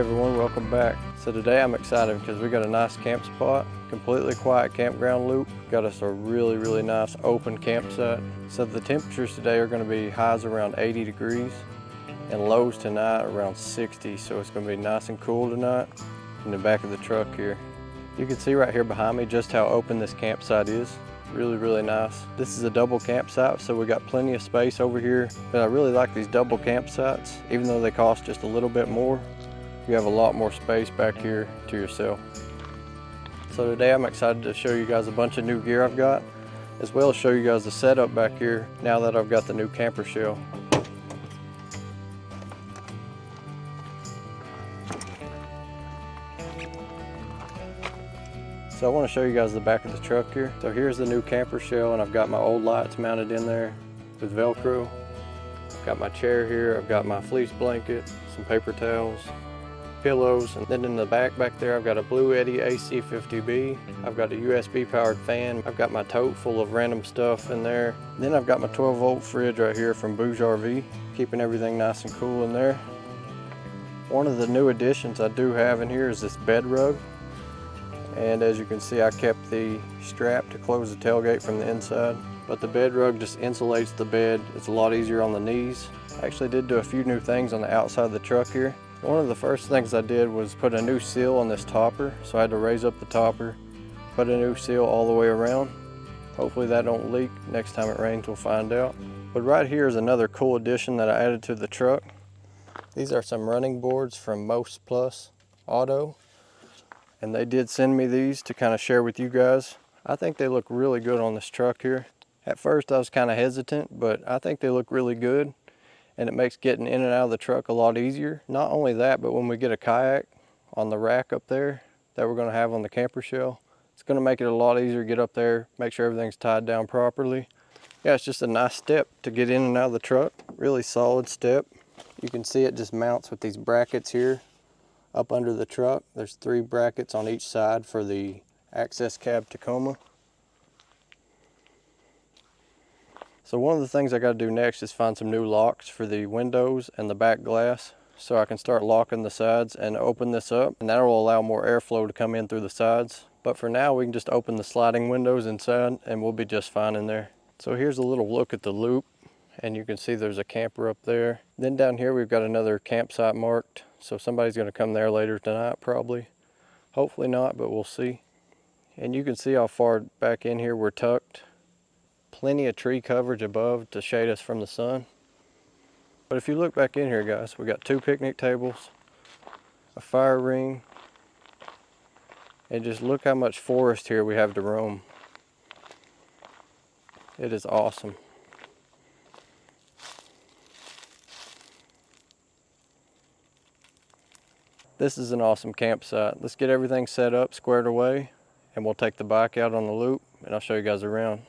everyone, welcome back. So today I'm excited because we got a nice camp spot, completely quiet campground loop. Got us a really nice open campsite. So the temperatures today are going to be highs around 80 degrees and lows tonight around 60. So it's going to be nice and cool tonight in the back of the truck here. You can see right here behind me just how open this campsite is. Really nice. This is a double campsite, so we got plenty of space over here. But I really like these double campsites, even though they cost just a little bit more. You have a lot more space back here to yourself. So today I'm excited to show you guys a bunch of new gear I've got, as well as show you guys the setup back here now that I've got the new camper shell. So I want to show you guys the back of the truck here. So here's the new camper shell, and I've got my old lights mounted in there with Velcro. I've got my chair here, I've got my fleece blanket, some paper towels, pillows, and then in the back there I've got a Blue Eddy AC50B. I've got a USB powered fan. I've got my tote full of random stuff in there. Then I've got my 12-volt fridge right here from Bouge RV, keeping everything nice and cool in there. One of the new additions I do have in here is this bed rug. And as you can see, I kept the strap to close the tailgate from the inside. But the bed rug just insulates the bed. It's a lot easier on the knees. I actually did do a few new things on the outside of the truck here. One of the first things I did was put a new seal on this topper. So I had to raise up the topper, put a new seal all the way around. Hopefully that don't leak. Next time it rains, we'll find out. But right here is another cool addition that I added to the truck. These are some running boards from Most Plus Auto. And they did send me these to kind of share with you guys. I think they look really good on this truck here. At first I was kind of hesitant, but I think they look really good. And it makes getting in and out of the truck a lot easier. Not only that, but when we get a kayak on the rack up there that we're gonna have on the camper shell, it's gonna make it a lot easier to get up there, make sure everything's tied down properly. Yeah, it's just a nice step to get in and out of the truck. Really solid step. You can see it just mounts with these brackets here. Up under the truck, there's 3 brackets on each side for the access cab Tacoma. So one of the things I got to do next is find some new locks for the windows and the back glass, so I can start locking the sides and open this up, and that will allow more airflow to come in through the sides. But for now, we can just open the sliding windows inside and we'll be just fine in there. So here's a little look at the loop, and you can see there's a camper up there. Then down here we've got another campsite marked. So somebody's going to come there later tonight probably. Hopefully not, but we'll see. And you can see how far back in here we're tucked. Plenty of tree coverage above to shade us from the sun. But if you look back in here, guys, we got 2 picnic tables, a fire ring, and just look how much forest here we have to roam. It is awesome. This is an awesome campsite. Let's get everything set up, squared away, and we'll take the bike out on the loop and I'll show you guys around.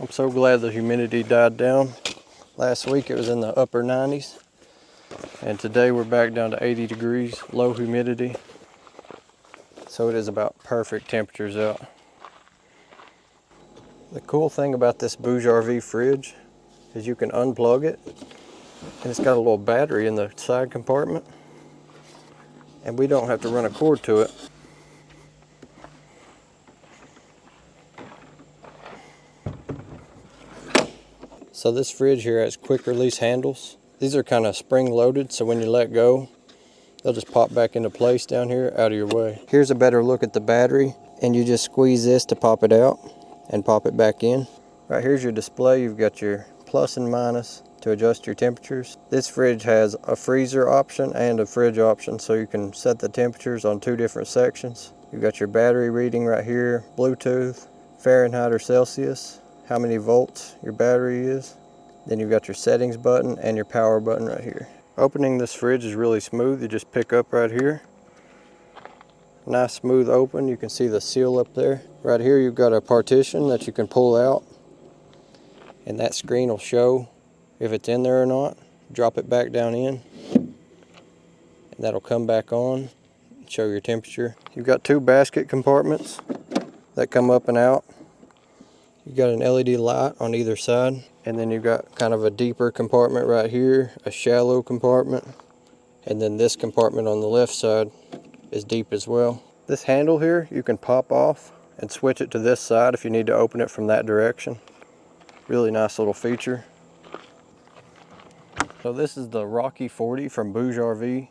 I'm so glad the humidity died down. Last week it was in the upper 90s. And today we're back down to 80 degrees, low humidity. So it is about perfect temperatures out. The cool thing about this Bouge RV fridge is you can unplug it, and it's got a little battery in the side compartment, and we don't have to run a cord to it. So this fridge here has quick release handles. These are kind of spring loaded, so when you let go, they'll just pop back into place down here out of your way. Here's a better look at the battery, and you just squeeze this to pop it out and pop it back in. Right here's your display. You've got your plus and minus to adjust your temperatures. This fridge has a freezer option and a fridge option, so you can set the temperatures on 2 different sections. You've got your battery reading right here, Bluetooth, Fahrenheit or Celsius, how many volts your battery is. Then you've got your settings button and your power button right here. Opening this fridge is really smooth. You just pick up right here. Nice smooth open. You can see the seal up there. Right here you've got a partition that you can pull out, and that screen will show if it's in there or not. Drop it back down in, and That'll come back on, show your temperature. You've got 2 basket compartments that come up and out. You've got an LED light on either side, and then you've got kind of a deeper compartment right here, a shallow compartment, and then this compartment on the left side is deep as well. This handle here you can pop off and switch it to this side if you need to open it from that direction. Really nice little feature. So this is the Rocky 40 from Bouge RV.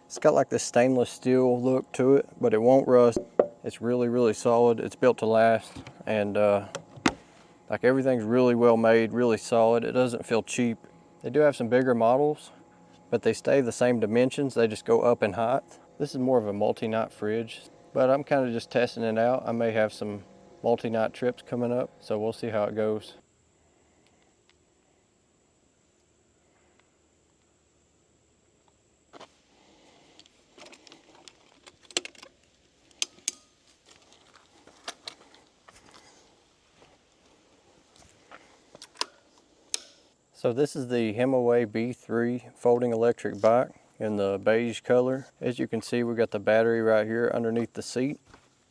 It's got like this stainless steel look to it, but it won't rust. It's really solid. It's built to last, and like everything's really well made, really solid. It doesn't feel cheap. They do have some bigger models, but they stay the same dimensions. They just go up in height. This is more of a multi-night fridge, but I'm kind of just testing it out. I may have some multi-night trips coming up, so we'll see how it goes. So this is the Hemaway B3 folding electric bike in the beige color. As you can see, we got the battery right here underneath the seat.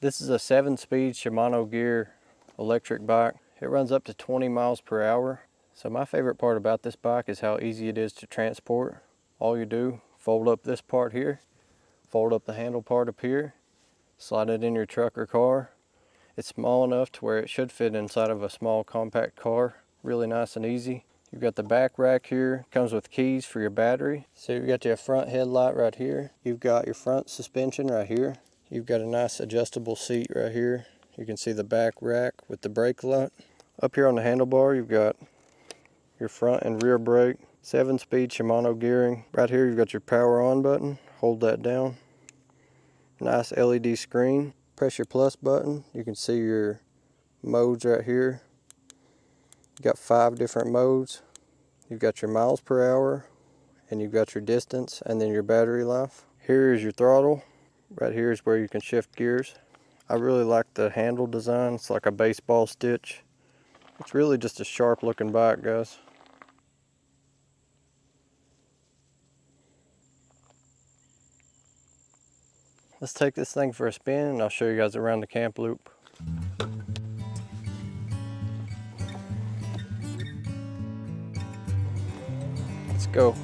This is a 7-speed Shimano gear electric bike. It runs up to 20 miles per hour. So my favorite part about this bike is how easy it is to transport. All you do, fold up this part here, fold up the handle part up here, slide it in your truck or car. It's small enough to where it should fit inside of a small compact car. Really nice and easy. You've got the back rack here, comes with keys for your battery. So you've got your front headlight right here. You've got your front suspension right here. You've got a nice adjustable seat right here. You can see the back rack with the brake light. Up here on the handlebar, you've got your front and rear brake. 7-speed Shimano gearing. Right here, you've got your power on button. Hold that down. Nice LED screen. Press your plus button. You can see your modes right here. You've got 5 different modes. You've got your miles per hour, and you've got your distance, and then your battery life. Here is your throttle. Right here is where you can shift gears. I really like the handle design. It's like a baseball stitch. It's really just a sharp looking bike, guys. Let's take this thing for a spin, and I'll show you guys around the camp loop. Let's go.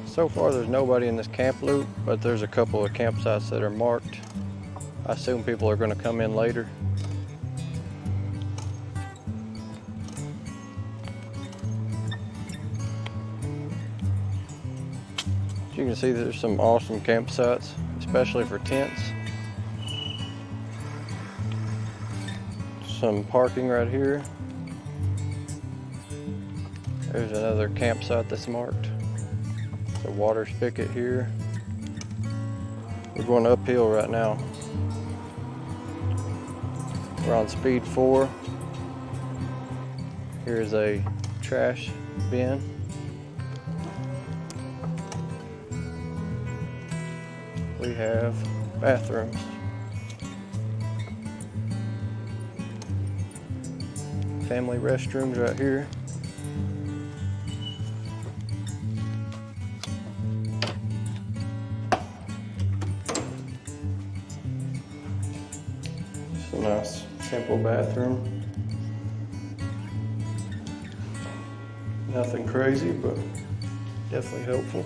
So far there's nobody in this camp loop, but there's a couple of campsites that are marked. I assume people are going to come in later. As you can see, there's some awesome campsites, especially for tents. Some parking right here. There's another campsite that's marked. The water spigot here. We're going uphill right now. We're on speed 4. Here's a trash bin. We have bathrooms. Family restrooms right here. It's a nice, simple bathroom. Nothing crazy, but definitely helpful.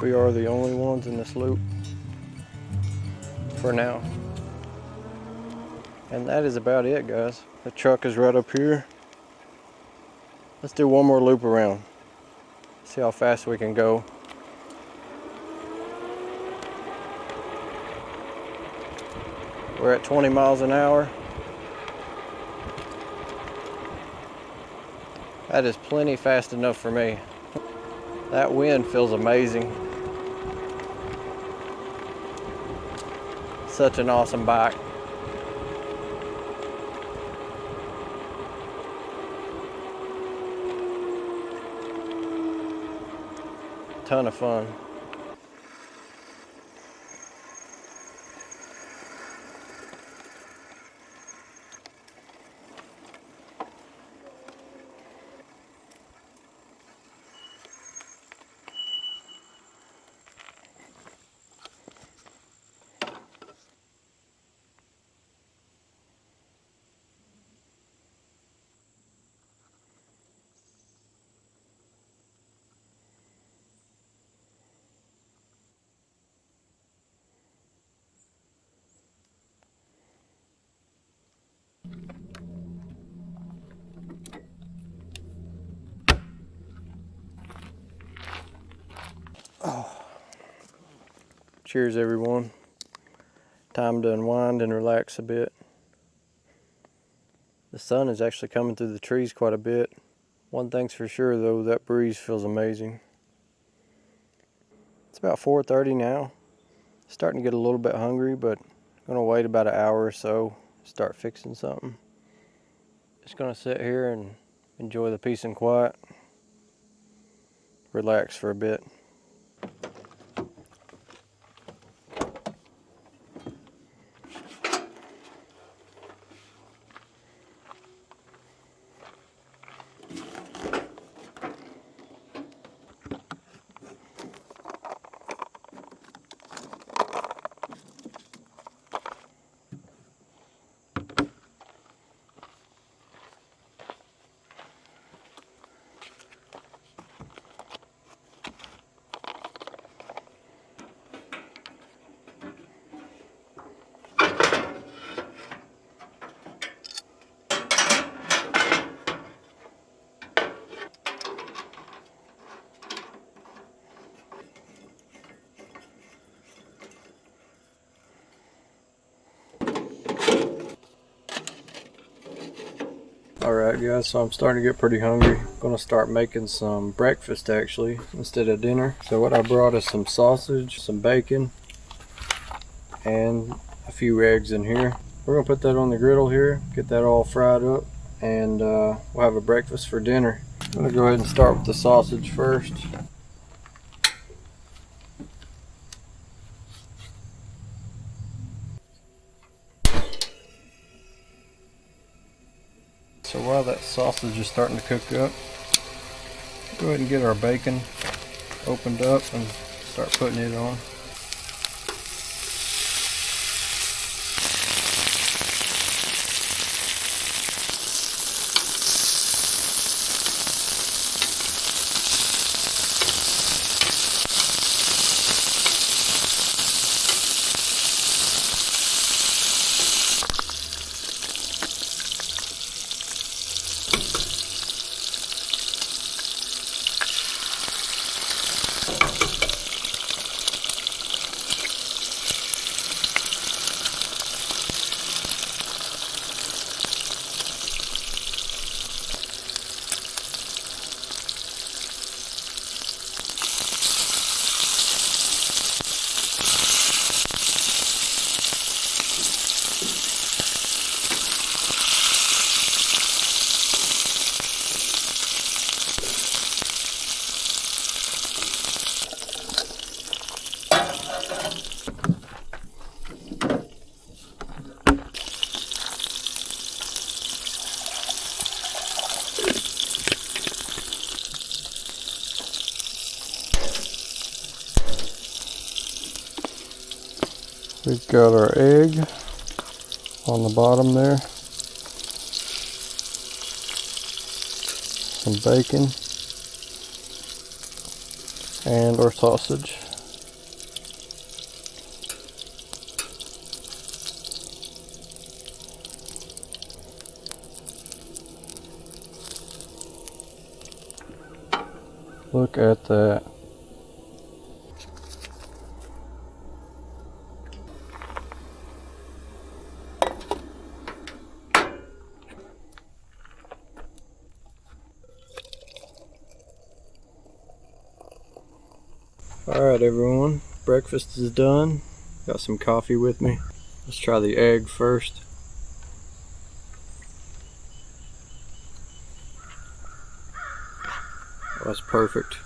We are the only ones in this loop for now. And that is about it, guys. The truck is right up here. Let's do one more loop around. See how fast we can go. We're at 20 miles an hour. That is plenty fast enough for me. That wind feels amazing. Such an awesome bike. ton of fun. Oh. Cheers, everyone. Time to unwind and relax a bit. The sun is actually coming through the trees quite a bit. One thing's for sure though, that breeze feels amazing. It's about 4:30 now. Starting to get a little bit hungry, but I'm gonna wait about an hour or so, start fixing something. Just gonna sit here and enjoy the peace and quiet. Relax for a bit. Alright guys, so I'm starting to get pretty hungry. I'm gonna start making some breakfast actually, instead of dinner. So what I brought is some sausage, some bacon, and a few eggs in here. We're gonna put that on the griddle here, get that all fried up, and we'll have a breakfast for dinner. I'm gonna go ahead and start with the sausage first. So while that sausage is starting to cook up, go ahead and get our bacon opened up and start putting it on. We've got our egg on the bottom there, some bacon, and our sausage. Look at that. Alright everyone, breakfast is done. Got some coffee with me. Let's try the egg first. Oh, that's perfect.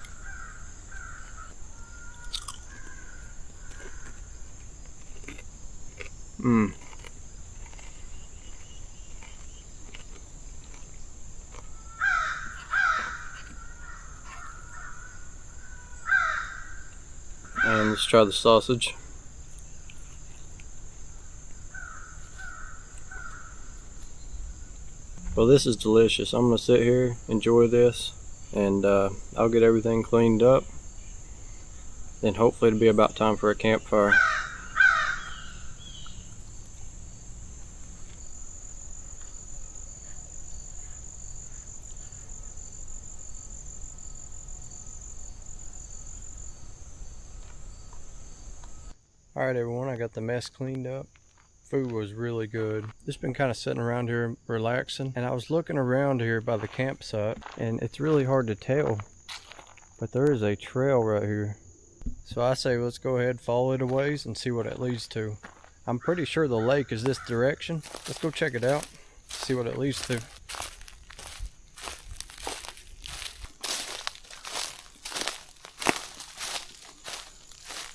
And let's try the sausage. Well, this is delicious. I'm gonna sit here, enjoy this, and I'll get everything cleaned up. Then hopefully it'll be about time for a campfire. Alright everyone, I got the mess cleaned up. Food was really good. Just been kind of sitting around here relaxing, and I was looking around here by the campsite, and it's really hard to tell, but there is a trail right here. So I say let's go ahead, follow it a ways, and see what it leads to. I'm pretty sure the lake is this direction. Let's go check it out, see what it leads to.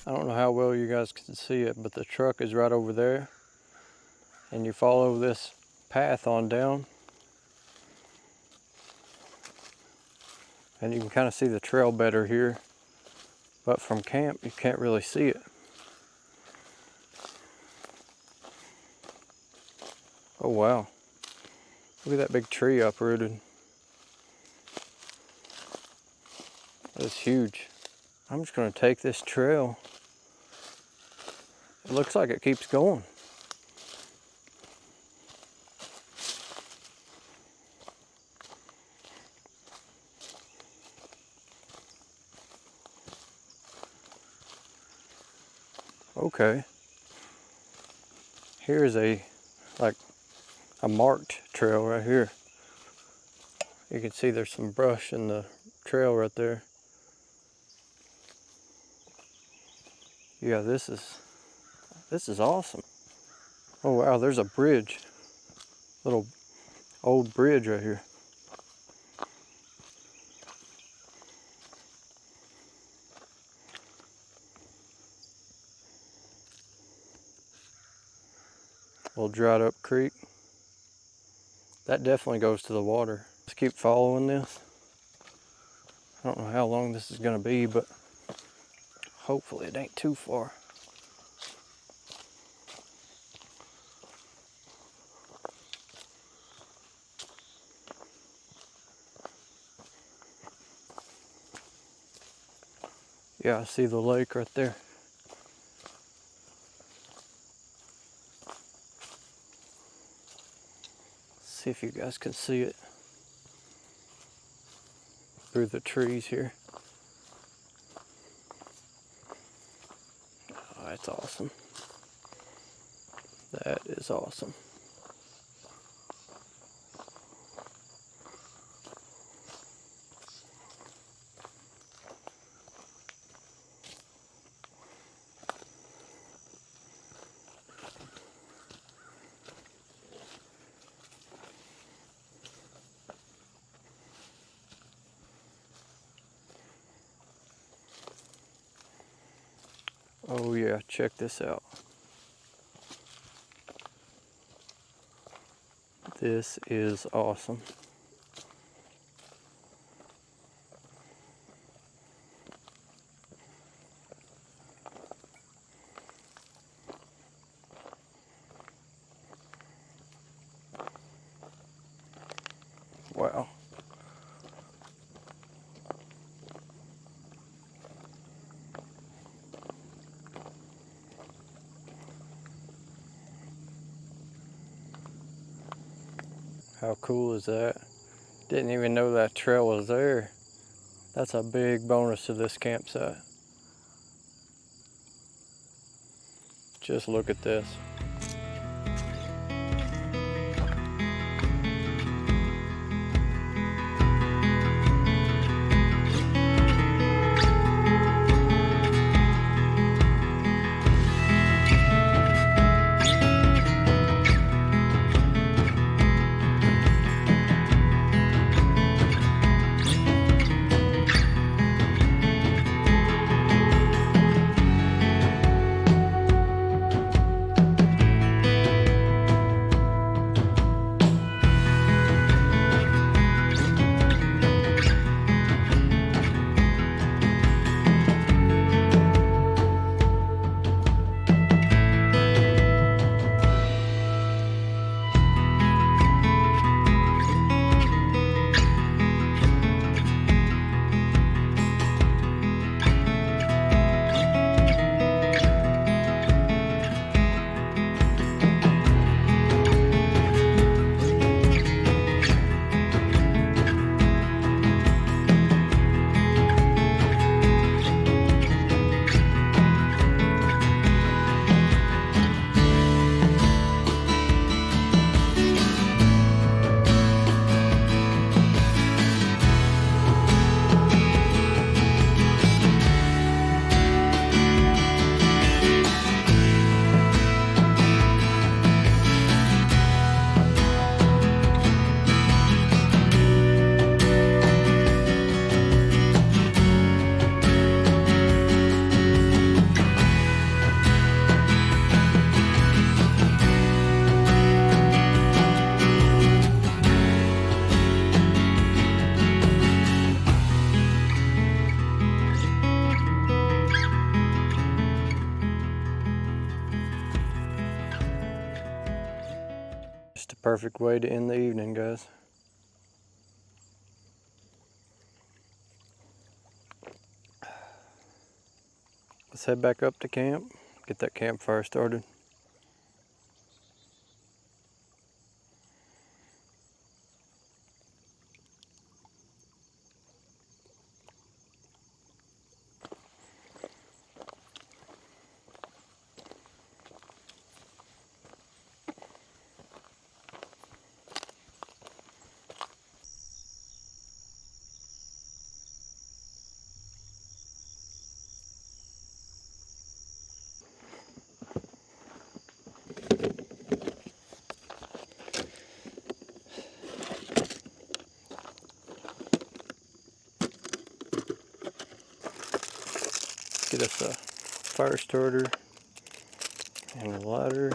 I don't know how well you guys can see it, but the truck is right over there. And you follow this path on down. And you can kind of see the trail better here. But from camp, you can't really see it. Oh wow. Look at that big tree uprooted. That's huge. I'm just going to take this trail. It looks like it keeps going. Okay. Here's a marked trail right here. You can see there's some brush in the trail right there. Yeah, this is awesome. Oh wow, there's a bridge. Little old bridge right here. Little dried up creek. That definitely goes to the water. Let's keep following this. I don't know how long this is gonna be, but hopefully it ain't too far. Yeah, I see the lake right there. See if you guys can see it through the trees here. Oh, that's awesome. That is awesome. Oh yeah, check this out. This is awesome. Wow. How cool is that? Didn't even know that trail was there. That's a big bonus to this campsite. Just look at this. perfect way to end the evening, guys. Let's head back up to camp, get that campfire started. Get us a fire starter and a lighter.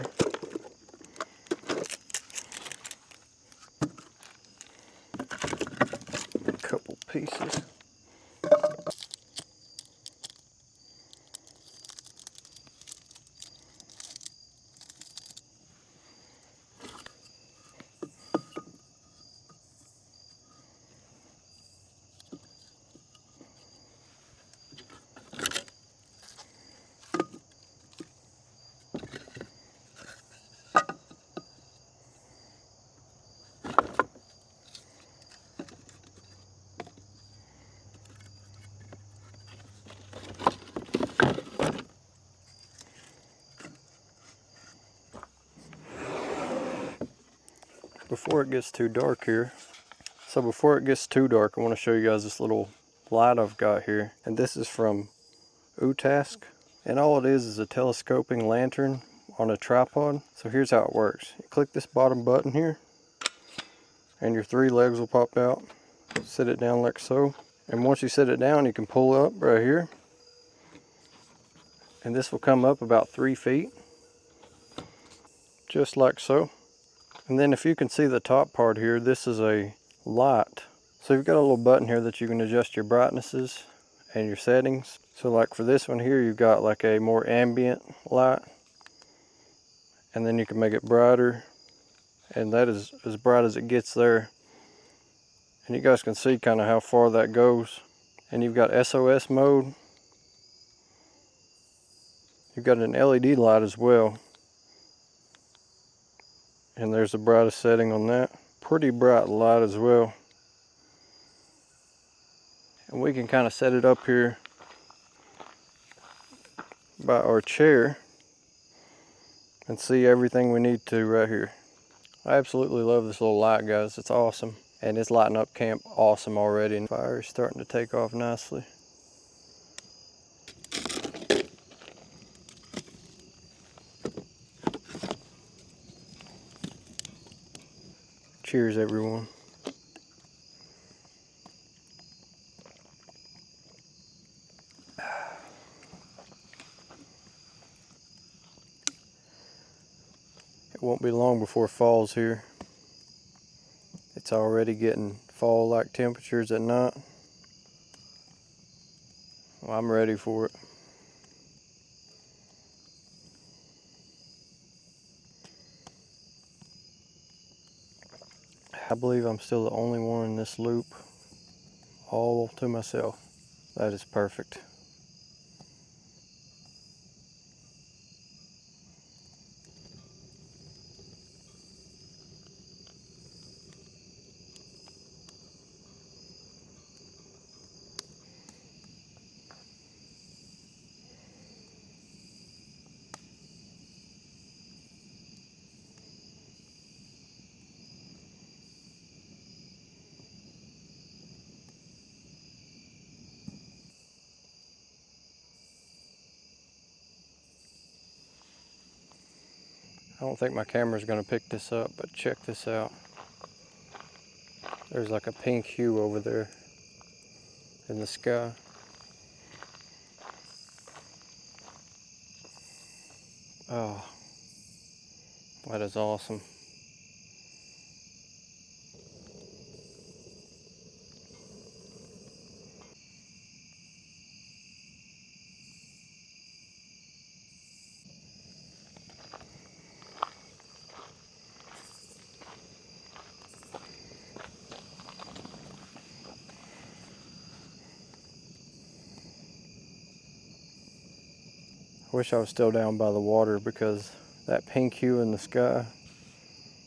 A couple pieces. Before it gets too dark here, I want to show you guys this little light I've got here. And this is from Utask. And all it is a telescoping lantern on a tripod. So here's how it works. You click this bottom button here, and your 3 legs will pop out. Set it down like so. And once you set it down, you can pull up right here. And this will come up about 3 feet. Just like so. And then if you can see the top part here, this is a light. So you've got a little button here that you can adjust your brightnesses and your settings. So like for this one here, you've got like a more ambient light. And then you can make it brighter. And that is as bright as it gets there. And you guys can see kind of how far that goes. And you've got SOS mode. You've got an LED light as well. And there's the brightest setting on that. Pretty bright light as well. And we can kind of set it up here by our chair and see everything we need to right here. I absolutely love this little light, guys. It's awesome. And it's lighting up camp awesome already. And fire is starting to take off nicely. Cheers, everyone. It won't be long before fall's here. It's already getting fall-like temperatures at night. Well, I'm ready for it. I believe I'm still the only one in this loop, all to myself. That is perfect. I don't think my camera's gonna pick this up, but check this out. There's like a pink hue over there in the sky. Oh, that is awesome. Wish I was still down by the water because that pink hue in the sky,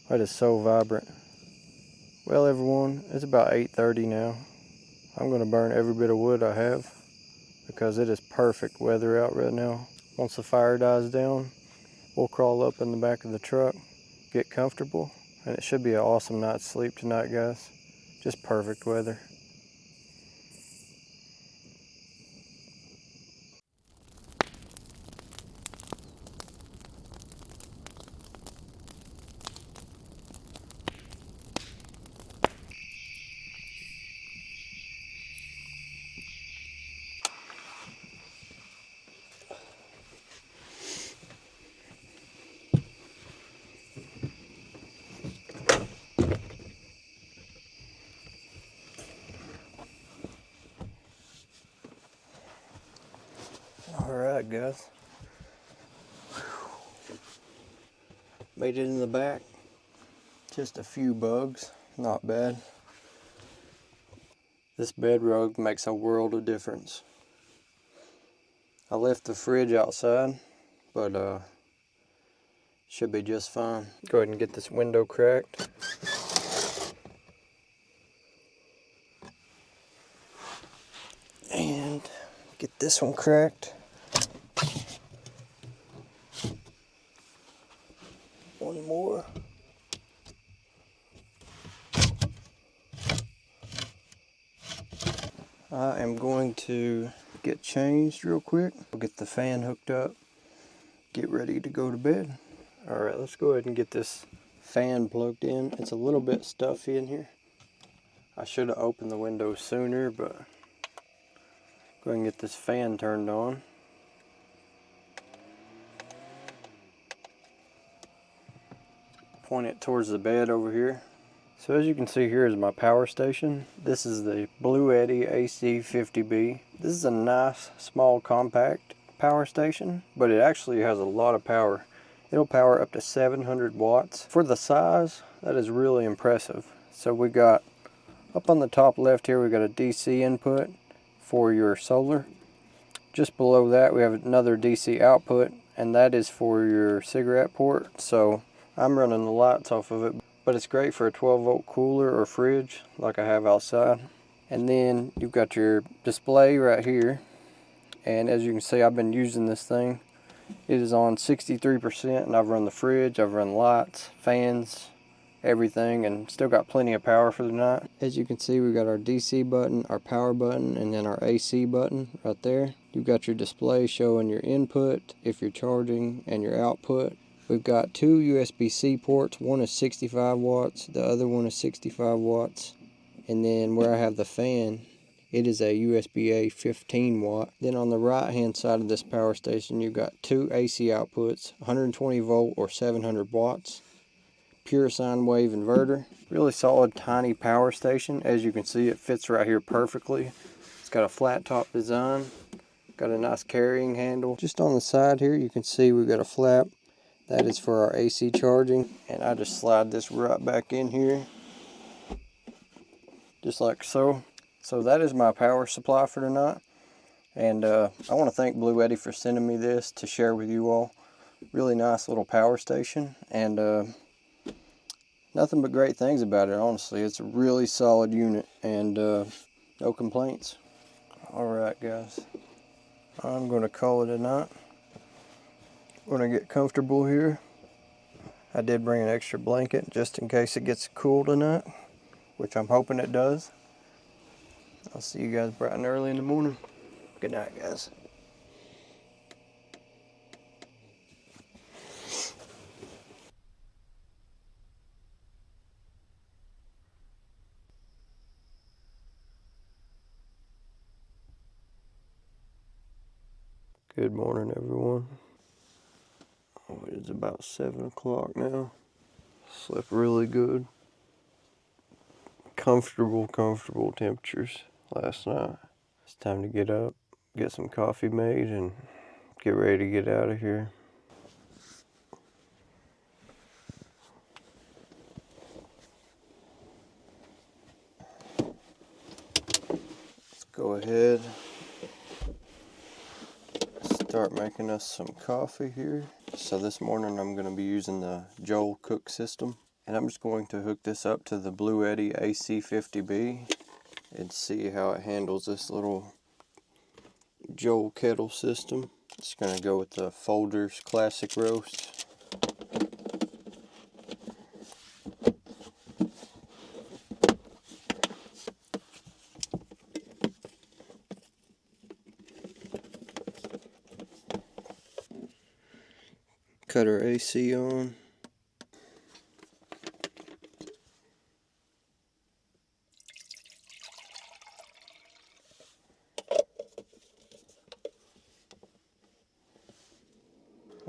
that is so vibrant. Well everyone, it's about 8:30 now. I'm gonna burn every bit of wood I have because it is perfect weather out right now. Once the fire dies down, we'll crawl up in the back of the truck, get comfortable, and it should be an awesome night's sleep tonight, guys. Just perfect weather. Alright guys, made it in the back. Just a few bugs, not bad. This bed rug makes a world of difference. I left the fridge outside, but should be just fine. Go ahead and get this window cracked. And get this one cracked. One more. I am going to get changed real quick. I'll get the fan hooked up, get ready to go to bed. Alright, let's go ahead and get this fan plugged in. It's a little bit stuffy in here. I should have opened the window sooner, but go ahead and get this fan turned on. Point it towards the bed over here. So as you can see, here is my power station. This is the Blue Eddy AC50B. This is a nice, small, compact power station, but it actually has a lot of power. It'll power up to 700 watts. For the size, that is really impressive. So we got, up on the top left here, we got a DC input for your solar. Just below that, we have another DC output, and that is for your cigarette port. So I'm running the lights off of it, but it's great for a 12-volt cooler or fridge like I have outside. And then you've got your display right here, and as you can see, I've been using this thing. It is on 63%, and I've run the fridge, I've run lights, fans, everything, and still got plenty of power for the night. As you can see, we've got our DC button, our power button, and then our AC button right there. You've got your display showing your input, if you're charging, and your output. We've got two USB-C ports. One is 65 watts, the other one is 65 watts. And then where I have the fan, it is a USB-A 15 watt. Then on the right hand side of this power station, you've got two AC outputs, 120 volt or 700 watts. Pure sine wave inverter. Really solid, tiny power station. As you can see, it fits right here perfectly. It's got a flat top design. Got a nice carrying handle. Just on the side here, you can see we've got a flap. That is for our AC charging, and I just slide this right back in here, just like so. So that is my power supply for tonight, and I want to thank Blue Eddy for sending me this to share with you all. Really nice little power station, and nothing but great things about it, honestly. It's a really solid unit, and no complaints. Alright guys, I'm going to call it a night. When I get comfortable here, I did bring an extra blanket just in case it gets cool tonight, which I'm hoping it does. I'll see you guys bright and early in the morning. Good night, guys. Good morning, everyone. Oh, it's about 7 o'clock now. Slept really good. Comfortable temperatures last night. It's time to get up, get some coffee made, and get ready to get out of here. Let's go ahead, start making us some coffee here. So this morning I'm going to be using the Joel Cook system. And I'm just going to hook this up to the Blue Eddy AC50B and see how it handles this little Joel kettle system. It's going to go with the Folgers Classic Roast. Cut our AC on.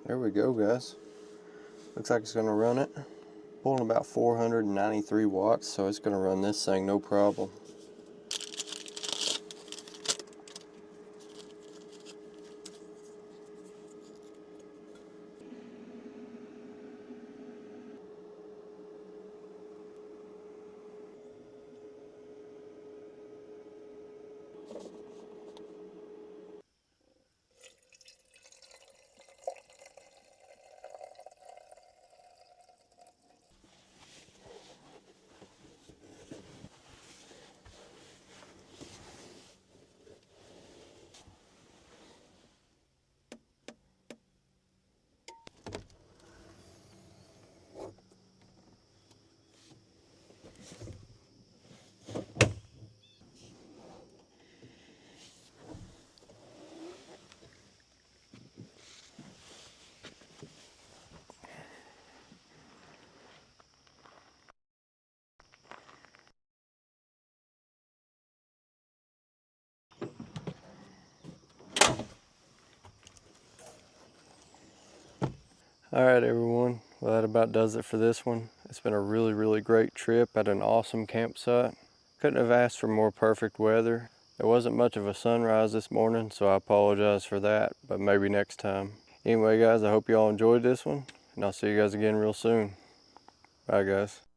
There we go, guys. Looks like it's going to run it. Pulling about 493 watts, so it's going to run this thing no problem. Alright everyone, well that about does it for this one. It's been a really great trip at an awesome campsite. Couldn't have asked for more perfect weather. There wasn't much of a sunrise this morning, so I apologize for that, but maybe next time. Anyway guys, I hope you all enjoyed this one, and I'll see you guys again real soon. Bye guys.